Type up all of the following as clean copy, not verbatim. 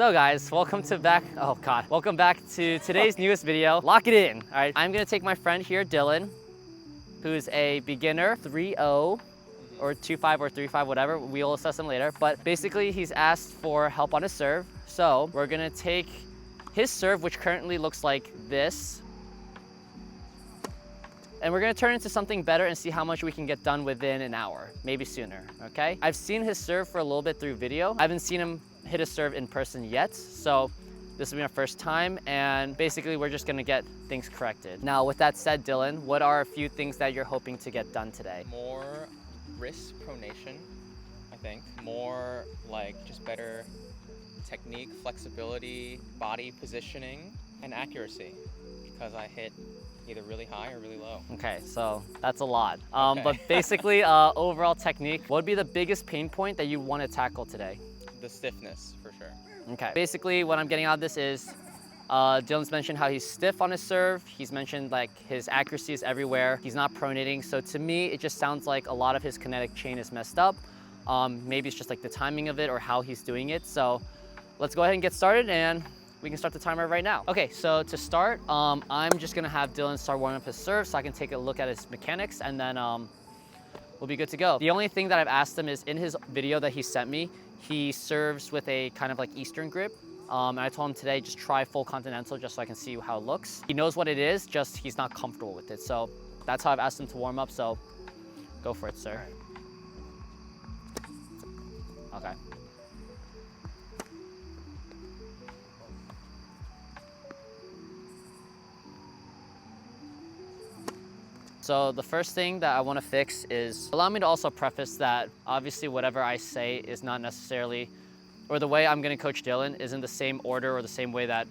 So guys, welcome back to today's newest video. Lock it in, all right? I'm gonna take my friend here, Dylan, who's a beginner 3.0 or 2.5 or 3.5, whatever. We'll assess him later. But basically, he's asked for help on his serve. So we're gonna take his serve, which currently looks like this, and we're gonna turn it into something better and see how much we can get done within an hour, maybe sooner, okay? I've seen his serve for a little bit through video. I haven't seen him hit a serve in person yet, so this will be my first time, and basically we're just gonna get things corrected. Now, with that said, Dylan, what are a few things that you're hoping to get done today? More wrist pronation, I think. More like just better technique, flexibility, body positioning, and accuracy, because I hit either really high or really low. Okay, so that's a lot. Okay. But basically, overall technique, what would be the biggest pain point that you want to tackle today? The stiffness, for sure. Okay. Basically, what I'm getting out of this is, Dylan's mentioned how he's stiff on his serve. He's mentioned like his accuracy is everywhere. He's not pronating. So to me, it just sounds like a lot of his kinetic chain is messed up. Maybe it's just like the timing of it or how he's doing it. So let's go ahead and get started, and we can start the timer right now. Okay, so to start, I'm just gonna have Dylan start warming up his serve so I can take a look at his mechanics, and then we'll be good to go. The only thing that I've asked him is, in his video that he sent me, he serves with a kind of like Eastern grip. And I told him today, just try full continental just so I can see how it looks. He knows what it is, just he's not comfortable with it. So that's how I've asked him to warm up, so go for it, sir. Okay. So the first thing that I want to fix is, allow me to also preface that obviously whatever I say is not necessarily, or the way I'm going to coach Dylan isn't the same order or the same way that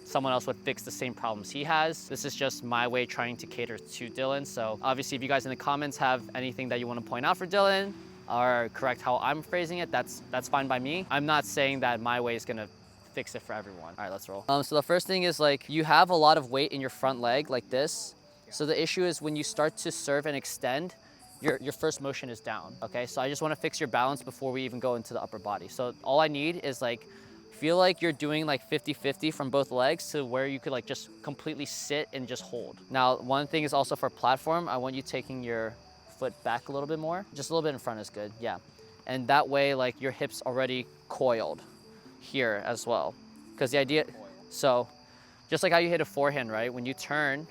someone else would fix the same problems he has. This is just my way trying to cater to Dylan. So obviously if you guys in the comments have anything that you want to point out for Dylan or correct how I'm phrasing it, that's fine by me. I'm not saying that my way is going to fix it for everyone. All right, let's roll. So the first thing is, like, you have a lot of weight in your front leg like this. So the issue is when you start to serve and extend, your first motion is down, okay? So I just wanna fix your balance before we even go into the upper body. So all I need is, like, feel like you're doing like 50-50 from both legs to where you could like just completely sit and just hold. Now, one thing is also for platform, I want you taking your foot back a little bit more. Just a little bit in front is good, yeah. And that way, like, your hips already coiled here as well. Because the idea, so just like how you hit a forehand, right? When you turn,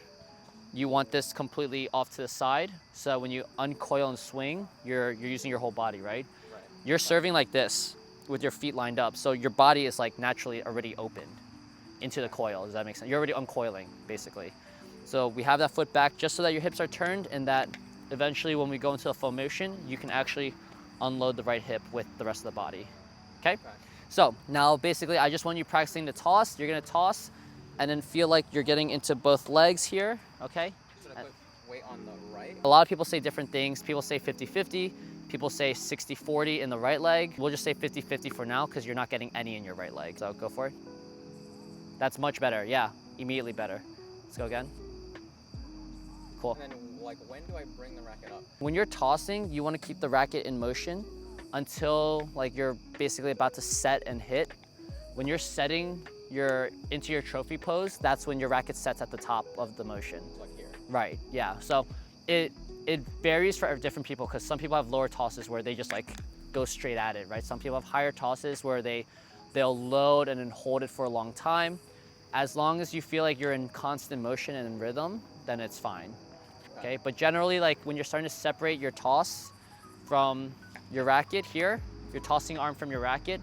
you want this completely off to the side, so when you uncoil and swing, you're using your whole body, right? You're serving like this with your feet lined up, so your body is like naturally already opened into the coil. Does that make sense? You're already uncoiling, basically. So we have that foot back just so that your hips are turned, and that eventually when we go into a full motion, you can actually unload the right hip with the rest of the body, okay? So now basically I just want you practicing the toss. You're gonna toss and then feel like you're getting into both legs here, okay? Should I put weight on the right? A lot of people say different things. People say 50-50, people say 60-40 in the right leg. We'll just say 50-50 for now because you're not getting any in your right leg. So go for it. That's much better, yeah, immediately better. Let's go again. Cool. And then, like, when do I bring the racket up? When you're tossing, you want to keep the racket in motion until like you're basically about to set and hit. When you're setting into your trophy pose, that's when your racket sets at the top of the motion. Like here. Right, yeah. So it varies for different people, because some people have lower tosses where they just like go straight at it, right? Some people have higher tosses where they'll load and then hold it for a long time. As long as you feel like you're in constant motion and in rhythm, then it's fine, okay? But generally, like, when you're starting to separate your toss from your racket here, you're tossing arm from your racket,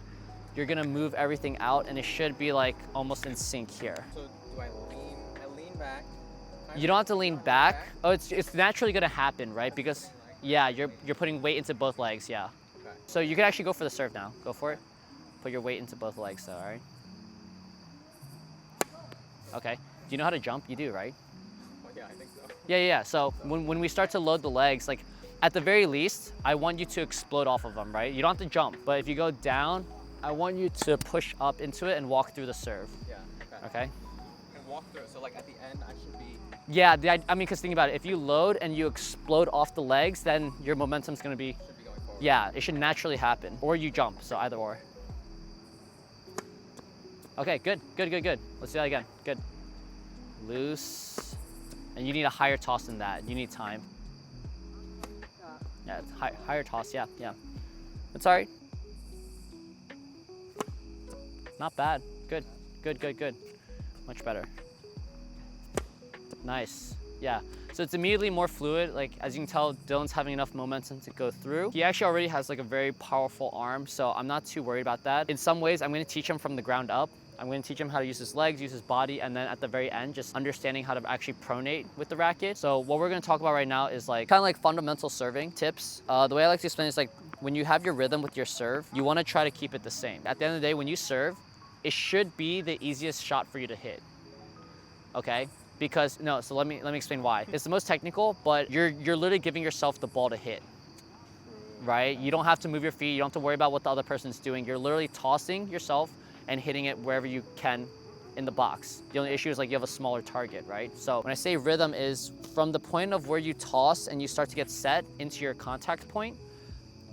you're gonna move everything out, and it should be like almost in sync here. So do I lean back? You don't have to lean back. Oh, it's naturally gonna happen, right? Because, yeah, you're putting weight into both legs, yeah. Okay. So you can actually go for the serve now. Go for it. Put your weight into both legs though, all right? Okay. Do you know how to jump? You do, right? Well, yeah, I think so. Yeah. So when we start to load the legs, like, at the very least, I want you to explode off of them, right? You don't have to jump, but if you go down, I want you to push up into it and walk through the serve. Yeah, Okay? And walk through it, so like at the end I should be... Yeah, I mean, because think about it. If you load and you explode off the legs, then your momentum's gonna be... Should be going forward. Yeah, it should naturally happen. Or you jump, so either or. Okay, good, good, good, good. Let's do that again, good. Loose, and you need a higher toss than that. You need time. Yeah, it's higher toss, yeah, yeah. It's all right. Not bad, good, good, good, good. Much better. Nice, yeah. So it's immediately more fluid. Like, as you can tell, Dylan's having enough momentum to go through. He actually already has like a very powerful arm, so I'm not too worried about that. In some ways, I'm gonna teach him from the ground up. I'm gonna teach him how to use his legs, use his body, and then at the very end, just understanding how to actually pronate with the racket. So what we're gonna talk about right now is like kind of like fundamental serving tips. The way I like to explain it is like when you have your rhythm with your serve, you wanna try to keep it the same. At the end of the day, when you serve, it should be the easiest shot for you to hit, okay? Because, no, so let me explain why. It's the most technical, but you're literally giving yourself the ball to hit, right? You don't have to move your feet, you don't have to worry about what the other person's doing. You're literally tossing yourself and hitting it wherever you can in the box. The only issue is like you have a smaller target, right? So when I say rhythm is from the point of where you toss and you start to get set into your contact point,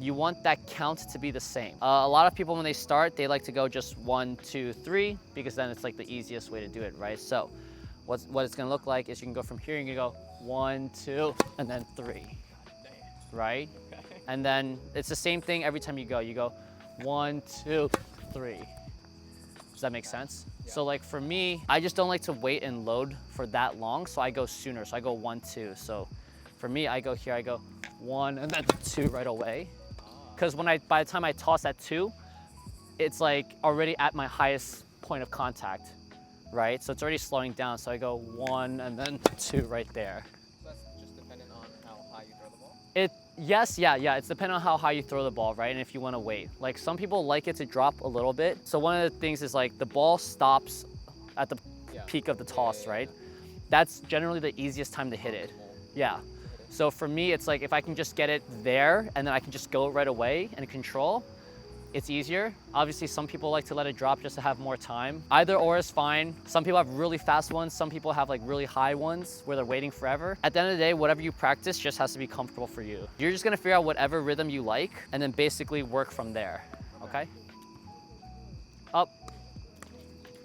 you want that count to be the same. A lot of people when they start, they like to go just 1, 2, 3, because then it's like the easiest way to do it, right? So what it's gonna look like is you can go from here and you go 1, 2, and then 3, right? And then it's the same thing every time you go. You go 1, 2, 3. Does that make sense? Yeah. So like for me, I just don't like to wait and load for that long, so I go sooner. So I go 1, 2. So for me, I go here, I go 1 and then 2 right away. Because by the time I toss at 2, it's like already at my highest point of contact, right? So it's already slowing down. So I go 1 and then 2 right there. So that's just dependent on how high you throw the ball? Yes, yeah. It's dependent on how high you throw the ball, right? And if you want to wait. Like some people like it to drop a little bit. So one of the things is like the ball stops at the peak of the toss, right? That's generally the easiest time to hit it. Yeah. So for me, it's like if I can just get it there and then I can just go right away and control, it's easier. Obviously, some people like to let it drop just to have more time. Either or is fine. Some people have really fast ones. Some people have like really high ones where they're waiting forever. At the end of the day, whatever you practice just has to be comfortable for you. You're just gonna figure out whatever rhythm you like and then basically work from there, okay? Up,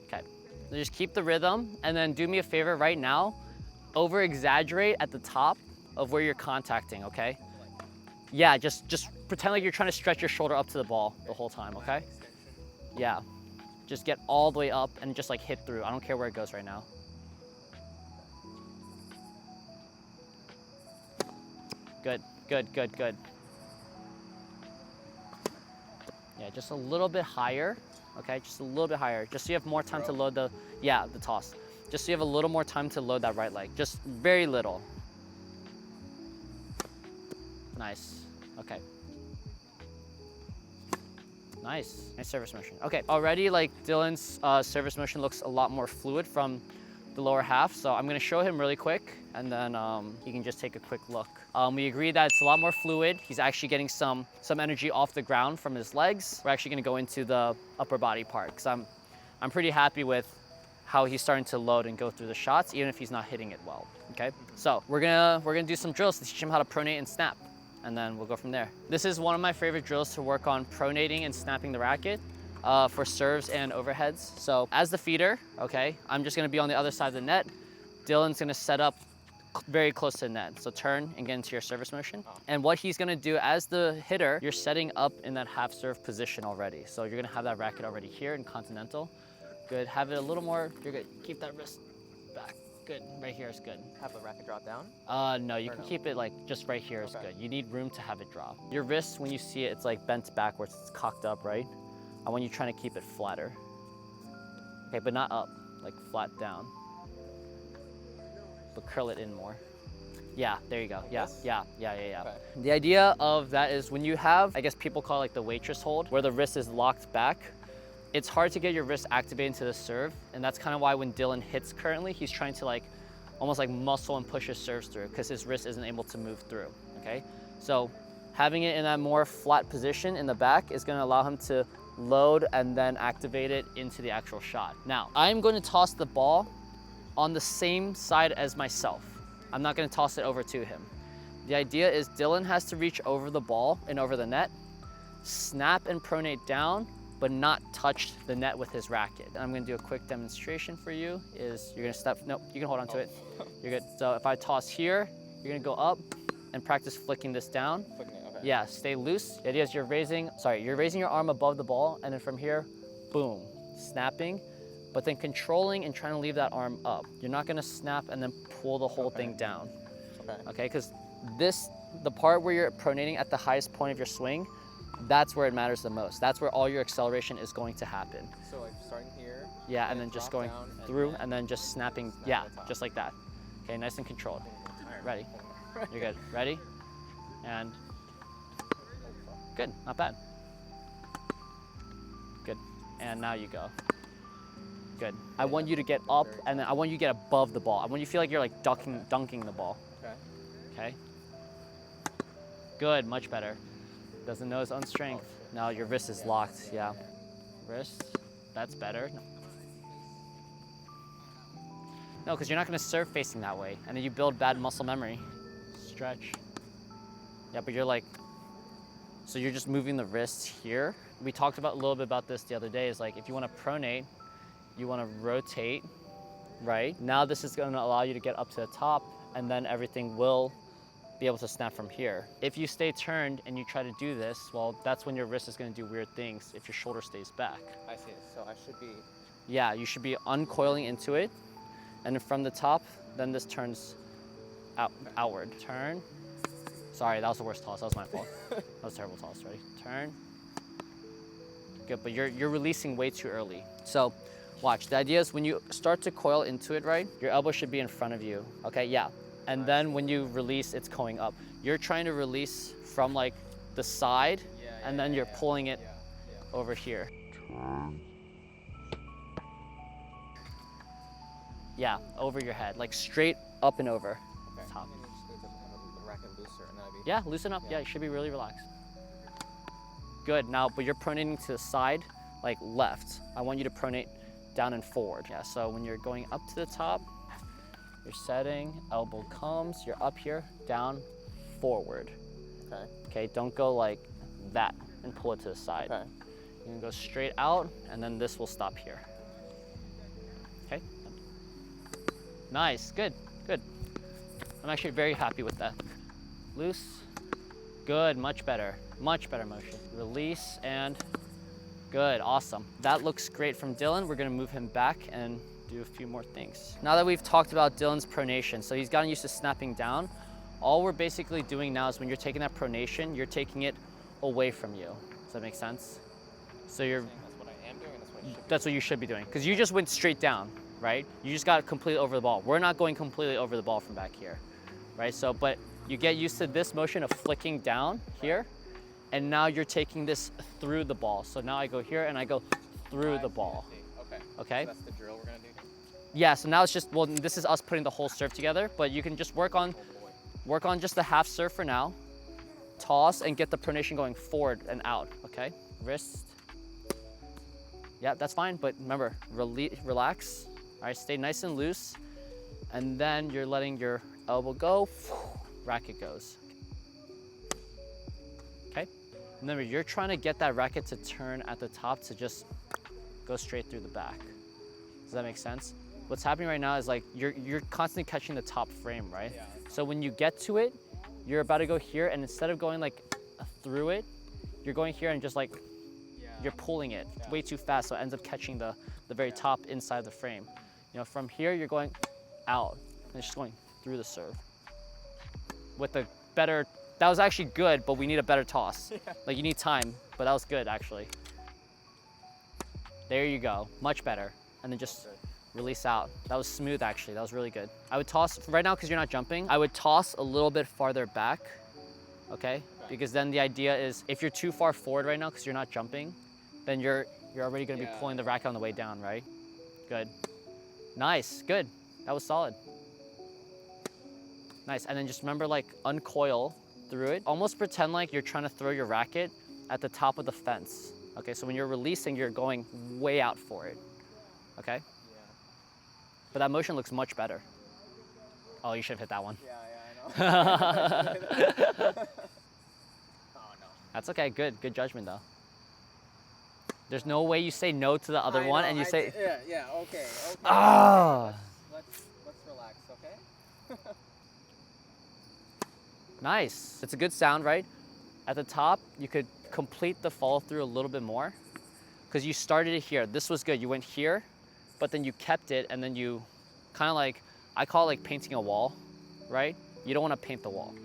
okay. So just keep the rhythm and then do me a favor right now, over exaggerate at the top of where you're contacting, okay? Yeah, just pretend like you're trying to stretch your shoulder up to the ball the whole time, okay? Yeah, just get all the way up and just like hit through. I don't care where it goes right now. Good, good, good, good. Yeah, just a little bit higher, okay? Just a little bit higher, just so you have more time to load the toss. Just so you have a little more time to load that right leg, just very little. Nice, okay. Nice service motion. Okay, already like Dylan's service motion looks a lot more fluid from the lower half. So I'm gonna show him really quick and then he can just take a quick look. We agree that it's a lot more fluid. He's actually getting some energy off the ground from his legs. We're actually gonna go into the upper body part because I'm pretty happy with how he's starting to load and go through the shots, even if he's not hitting it well, okay? So we're gonna do some drills to teach him how to pronate and snap, and then we'll go from there. This is one of my favorite drills to work on pronating and snapping the racket for serves and overheads. So as the feeder, okay, I'm just gonna be on the other side of the net. Dylan's gonna set up very close to the net. So turn and get into your service motion. And what he's gonna do as the hitter, you're setting up in that half serve position already. So you're gonna have that racket already here in continental. Good, have it a little more, you're good. Keep that wrist back. Good, right here is good. Have the racket drop down? No, you can keep it like just right here is good. You need room to have it drop. Your wrist, when you see it, it's like bent backwards, it's cocked up, right? I want you trying to keep it flatter. Okay, but not up, like flat down. But curl it in more. Yeah, there you go. Yeah. Okay. The idea of that is when you have, I guess people call it like the waitress hold, where the wrist is locked back, it's hard to get your wrist activated into the serve, and that's kind of why when Dylan hits currently, he's trying to like, almost like muscle and push his serves through because his wrist isn't able to move through, okay? So having it in that more flat position in the back is gonna allow him to load and then activate it into the actual shot. Now, I'm going to toss the ball on the same side as myself. I'm not gonna toss it over to him. The idea is Dylan has to reach over the ball and over the net, snap and pronate down, but not touch the net with his racket. And I'm gonna do a quick demonstration for you, is you're gonna step, nope, you can hold on to it. You're good. So if I toss here, you're gonna go up and practice flicking this down. Flicking it, okay. Yeah, stay loose. The idea is you're raising your arm above the ball, and then from here, boom, snapping, but then controlling and trying to leave that arm up. You're not gonna snap and then pull the whole thing down. Okay, because the part where you're pronating at the highest point of your swing, that's where it matters the most. That's where all your acceleration is going to happen. So like starting here. Yeah, and then just going through and then just snapping. Yeah, just like that. Okay, nice and controlled. Ready? You're good. Ready? And good, not bad. Good, and now you go. Good. I want you to get up, and then I want you to get above the ball. I want you to feel like you're like dunking the ball. Okay. Good, much better. Doesn't know his own strength. Now your wrist is locked, yeah. Wrist, that's better. No, because you're not gonna serve facing that way, and then you build bad muscle memory. Stretch. Yeah, but you're like, so you're just moving the wrist here. We talked about a little bit about this the other day, is like, if you wanna pronate, you wanna rotate, right? Now this is gonna allow you to get up to the top, and then everything will be able to snap from here. If you stay turned and you try to do this, well, that's when your wrist is gonna do weird things if your shoulder stays back. I see. So I should be... Yeah, you should be uncoiling into it, and then from the top, then this turns outward. Turn. Sorry, that was the worst toss, that was my fault. That was a terrible toss, ready? Turn. Good, but you're releasing way too early. So, watch, the idea is when you start to coil into it, right, your elbow should be in front of you, okay, yeah. And then when you release, it's going up. You're trying to release from like the side, and then you're pulling it over here. Yeah, over your head, like straight up and over. Okay. Top. And you just need to have the racket looser, and then Yeah, loosen up. Yeah, you should be really relaxed. Good, now, but you're pronating to the side, like left. I want you to pronate down and forward. Yeah, so when you're going up to the top, you're setting, elbow comes, you're up here, down, forward. Okay. Okay, don't go like that and pull it to the side. Okay. You can go straight out, and then this will stop here. Okay? Nice, good, good. I'm actually very happy with that. Loose, good, much better motion. Release, and good, awesome. That looks great from Dylan. We're gonna move him back and do a few more things. Now that we've talked about Dylan's pronation, so he's gotten used to snapping down, all we're basically doing now is when you're taking that pronation, you're taking it away from you. Does that make sense? So you're... That's what I am doing, that's what I should be That's what you should be doing, because you just went straight down, right? You just got completely over the ball. We're not going completely over the ball from back here, right? So, but you get used to this motion of flicking down here, and now you're taking this through the ball. So now I go here and I go through the ball. Okay. Okay? So that's the drill we're gonna do? Yeah, so now it's just, well, this is us putting the whole serve together, but you can just work on just the half serve for now. Toss and get the pronation going forward and out, okay? Wrist. Yeah, that's fine, but remember, relax. All right, stay nice and loose. And then you're letting your elbow go, racket goes. Okay? Remember, you're trying to get that racket to turn at the top to just go straight through the back. Does that make sense? What's happening right now is like you're constantly catching the top frame, right? Yeah. So when you get to it, you're about to go here, and instead of going like through it, you're going here and just like you're pulling it way too fast, so it ends up catching the very top inside the frame. You know, from here you're going out, and it's just going through the serve. With a better, that was actually good, but we need a better toss. Like you need time, but that was good actually. There you go, much better. And then just release out. That was smooth actually, that was really good. I would toss, right now because you're not jumping, I would toss a little bit farther back, okay? Because then the idea is if you're too far forward right now because you're not jumping, then you're already gonna be pulling the racket on the way down, right? Good. Nice, good. That was solid. Nice, and then just remember like uncoil through it. Almost pretend like you're trying to throw your racket at the top of the fence. Okay, so when you're releasing, you're going way out for it, okay? But that motion looks much better. Oh, you should have hit that one. Yeah, I know. Oh, no. That's okay, good judgment though. There's no way you say no to the other one and you say, yeah, okay. ah. Let's relax, okay? Nice. It's a good sound, right? At the top, you could complete the follow through a little bit more because you started it here. This was good. You went here, but then you kept it and then you kind of like, I call it like painting a wall, right? You don't want to paint the wall.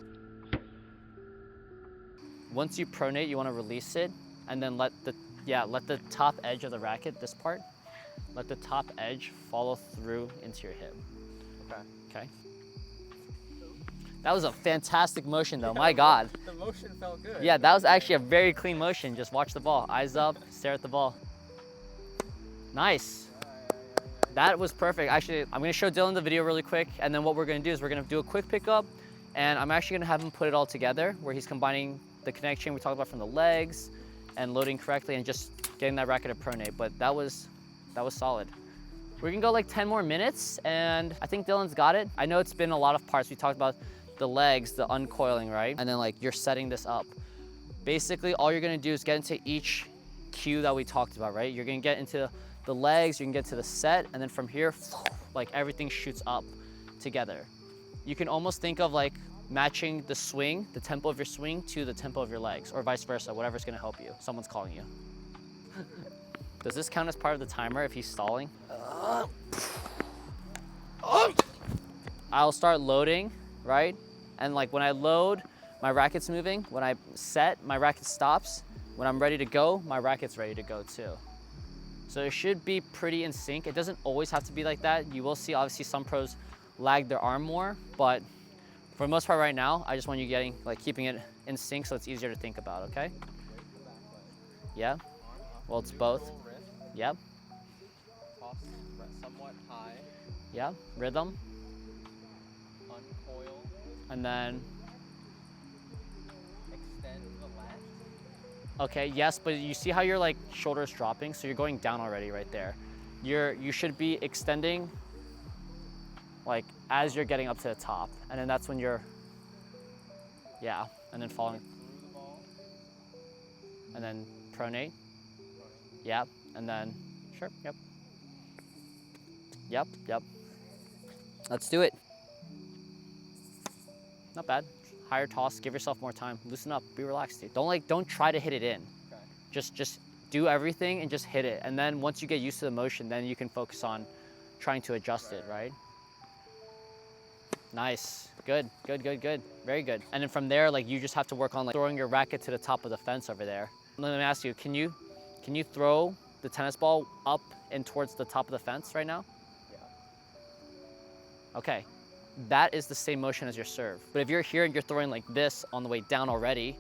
Once you pronate, you want to release it and then let the top edge of the racket, this part, let the top edge follow through into your hip. Okay. That was a fantastic motion though, my God. The motion felt good. Yeah, that was actually a very clean motion. Just watch the ball, eyes up, stare at the ball. Nice. That was perfect. Actually, I'm gonna show Dylan the video really quick, and then what we're gonna do is we're gonna do a quick pickup, and I'm actually gonna have him put it all together, where he's combining the connect chain we talked about from the legs, and loading correctly, and just getting that racket to pronate. But that was solid. We can go like 10 more minutes, and I think Dylan's got it. I know it's been a lot of parts. We talked about the legs, the uncoiling, right? And then like you're setting this up. Basically, all you're gonna do is get into each cue that we talked about, right? You're gonna get into the legs, you can get to the set, and then from here, like everything shoots up together. You can almost think of like matching the swing, the tempo of your swing to the tempo of your legs, or vice versa, whatever's gonna help you. Someone's calling you. Does this count as part of the timer if he's stalling? I'll start loading, right? And like when I load, my racket's moving. When I set, my racket stops. When I'm ready to go, my racket's ready to go too. So it should be pretty in sync. It doesn't always have to be like that. You will see obviously some pros lag their arm more, but for the most part right now, I just want you keeping it in sync so it's easier to think about, okay? Yeah, well it's both. Yep. Toss somewhat high. Yeah, rhythm. Uncoil. And then, Extend the lat. okay, yes, but you see how your like shoulder's dropping? So you're going down already right there. You should be extending like as you're getting up to the top. And then that's when you're, yeah, and then falling. Through the ball. And then pronate. Yep, and then, sure, yep. Yep. Let's do it. Not bad. Higher toss, give yourself more time. Loosen up, be relaxed, dude. Don't try to hit it in. Okay. Just do everything and just hit it. And then once you get used to the motion, then you can focus on trying to adjust it, right? Nice, good. Very good. And then from there, like you just have to work on like throwing your racket to the top of the fence over there. Let me ask you, can you throw the tennis ball up and towards the top of the fence right now? Yeah. Okay, that is the same motion as your serve. But if you're here and you're throwing like this on the way down already,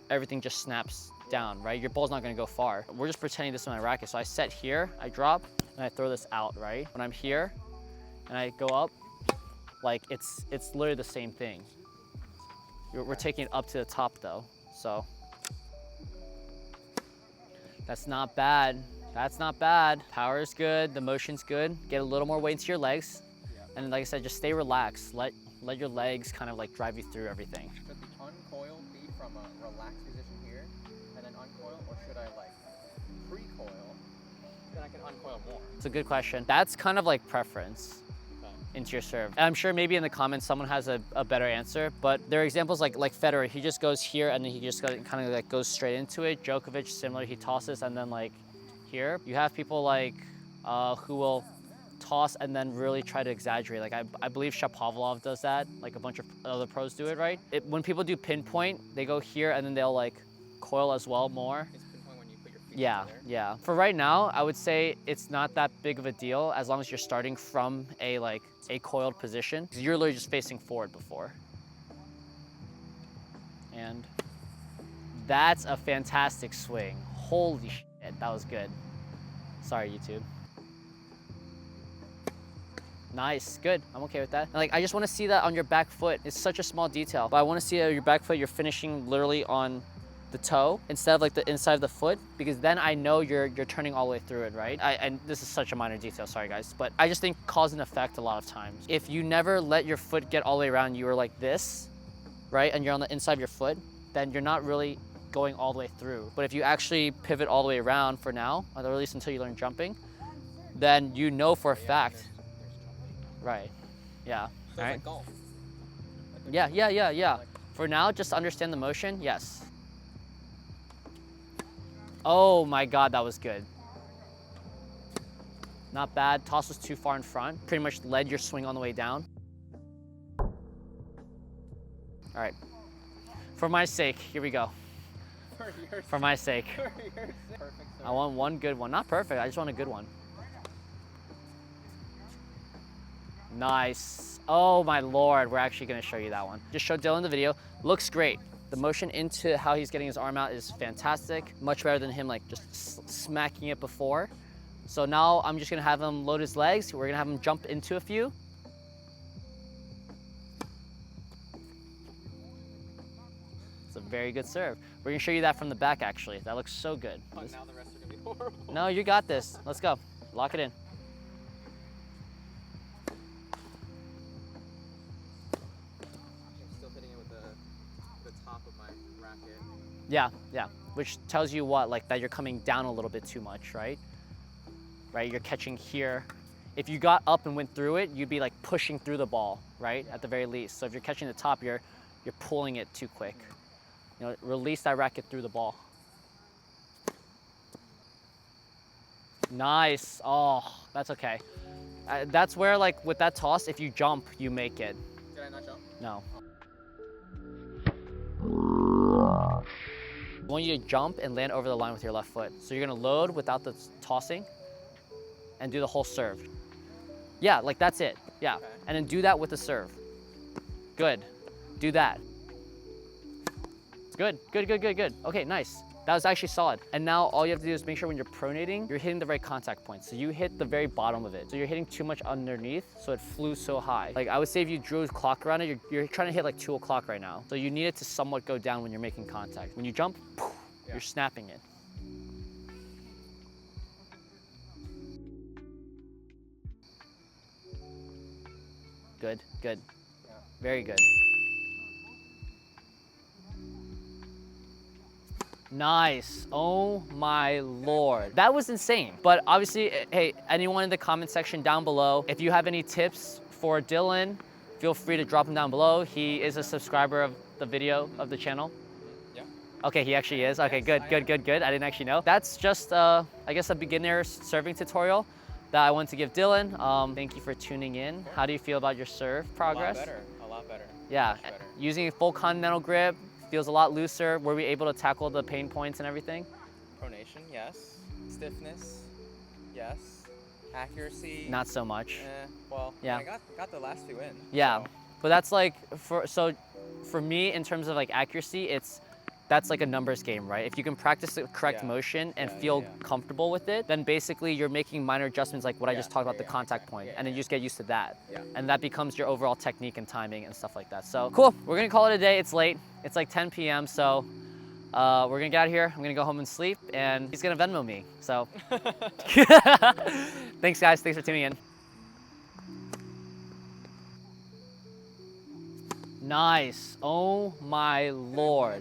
everything just snaps down, right? Your ball's not gonna go far. We're just pretending this is my racket. So I set here, I drop, and I throw this out, right? When I'm here and I go up, like it's literally the same thing. We're taking it up to the top though, so. That's not bad. Power is good, the motion's good. Get a little more weight into your legs. Yeah. And like I said, just stay relaxed. Let your legs kind of like drive you through everything. Should the uncoil be from a relaxed position here and then uncoil, or should I like pre-coil? Then I can uncoil more. It's a good question. That's kind of like preference into your serve. And I'm sure maybe in the comments someone has a better answer, but there are examples like Federer, he just goes here and then he just kind of like goes straight into it. Djokovic, similar, he tosses and then like here. You have people like who will toss and then really try to exaggerate. Like I believe Shapovalov does that, like a bunch of other pros do it, right? When people do pinpoint, they go here and then they'll like coil as well more. It's pinpoint when you put your feet together. Yeah. For right now, I would say it's not that big of a deal as long as you're starting from a coiled position. You're literally just facing forward before. And that's a fantastic swing. Holy shit, that was good. Sorry, YouTube. Nice, good, I'm okay with that. And like, I just wanna see that on your back foot. It's such a small detail, but I wanna see your back foot, you're finishing literally on the toe instead of like the inside of the foot, because then I know you're turning all the way through it, right? And this is such a minor detail, sorry guys, but I just think cause and effect a lot of times. If you never let your foot get all the way around, you were like this, right? And you're on the inside of your foot, then you're not really going all the way through. But if you actually pivot all the way around for now, or at least until you learn jumping, then you know for a fact. Right. Yeah. So it's like golf. Yeah. For now, just understand the motion. Yes. Oh my God, that was good. Not bad. Toss was too far in front. Pretty much led your swing on the way down. All right. For my sake, here we go. For my sake. I want one good one. Not perfect, I just want a good one. Nice. Oh my Lord, we're actually gonna show you that one. Just showed Dylan the video. Looks great. The motion into how he's getting his arm out is fantastic. Much better than him like just smacking it before. So now I'm just gonna have him load his legs. We're gonna have him jump into a few. It's a very good serve. We're gonna show you that from the back actually. That looks so good. Oh, now the rest are gonna be horrible. No, you got this. Let's go. Lock it in. I'm still hitting it with the top of my racket. Yeah. Which tells you what, like that you're coming down a little bit too much, right? Right, you're catching here. If you got up and went through it, you'd be like pushing through the ball, right? At the very least. So if you're catching the top, you're pulling it too quick. You know, release that racket through the ball. Nice. Oh, that's okay. That's where, like, with that toss, if you jump, you make it. Did I not jump? No. I want you to jump and land over the line with your left foot. So you're gonna load without the tossing and do the whole serve. Yeah, like that's it. Yeah. Okay. And then do that with the serve. Good. Do that. Good. Okay, nice. That was actually solid. And now all you have to do is make sure when you're pronating, you're hitting the right contact point. So you hit the very bottom of it. So you're hitting too much underneath, so it flew so high. Like I would say if you drew a clock around it, you're trying to hit like 2 o'clock right now. So you need it to somewhat go down when you're making contact. When you jump, poof, you're snapping it. Good. Yeah. Very good. Nice. Oh my Lord. That was insane. But obviously, hey, anyone in the comment section down below, if you have any tips for Dylan, feel free to drop them down below. He is a subscriber of the video, of the channel. Yeah. Okay, he actually is. Okay, Yes, good. I didn't actually know. That's just, I guess, a beginner serving tutorial that I want to give Dylan. Thank you for tuning in. How do you feel about your serve progress? A lot better. Yeah, Much better. using a full continental grip, feels a lot looser. Were we able to tackle the pain points and everything? Pronation, yes. Stiffness, yes. Accuracy. Not so much. Well, Yeah. I got the last 2 in. Yeah, So. but that's like, for me, in terms of like accuracy, that's like a numbers game, right? If you can practice the correct motion and feel comfortable with it, then basically you're making minor adjustments like what I just talked about, the contact point, and then you just get used to that. Yeah. And that becomes your overall technique and timing and stuff like that. So cool, we're gonna call it a day. It's late, it's like 10 p.m. So we're gonna get out of here. I'm gonna go home and sleep, and he's gonna Venmo me, so. Thanks guys, thanks for tuning in. Nice, oh my Lord.